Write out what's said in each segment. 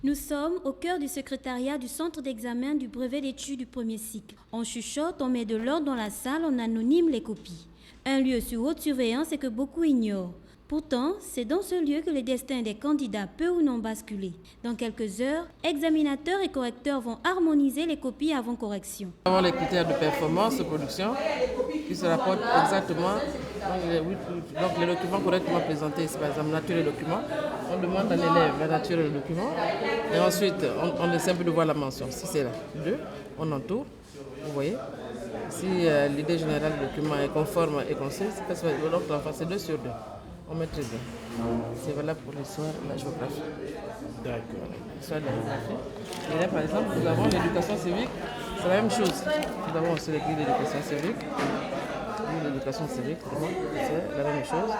Nous sommes au cœur du secrétariat du centre d'examen du brevet d'études du premier cycle. On chuchote, on met de l'ordre dans la salle, on anonyme les copies. Un lieu sous haute surveillance et que beaucoup ignorent. Pourtant, c'est dans ce lieu que le destin des candidats peut ou non basculer. Dans quelques heures, examinateurs et correcteurs vont harmoniser les copies avant correction. Nous avons les critères de performance de production qui se rapportent exactement. Donc les documents correctement présentés, c'est par exemple nature et document. On demande à l'élève la nature et le document. Et ensuite, on essaie un peu de voir la mention. Si c'est là, 2, on entoure, vous voyez. Si l'idée générale du document est conforme et concise, c'est 2 sur 2. On met très bien. C'est valable pour l'histoire et la géographie. D'accord. L'histoire de la géographie. Et là, par exemple, nous avons l'éducation civique. C'est la même chose. Nous avons aussi les grilles d'éducation civique. L'éducation civique, c'est la même chose.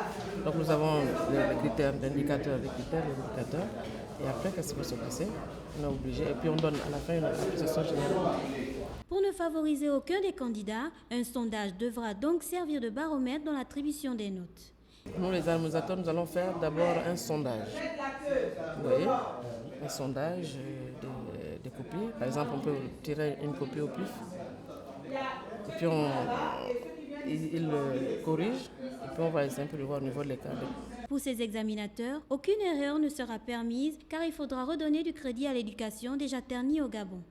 Donc nous avons les critères d'indicateurs, les indicateurs. Et après, qu'est-ce qui va se passer? On est obligé. Et puis on donne à la fin une appréciation générale. Pour ne favoriser aucun des candidats, un sondage devra donc servir de baromètre dans l'attribution des notes. Nous, les harmonisateurs, nous allons faire d'abord un sondage. Vous voyez, un sondage des copies. Par exemple, on peut tirer une copie au pif. Et puis il corrige. Et puis on va essayer un peu de voir au niveau de l'écart. Pour ces examinateurs, aucune erreur ne sera permise car il faudra redonner du crédit à l'éducation déjà ternie au Gabon.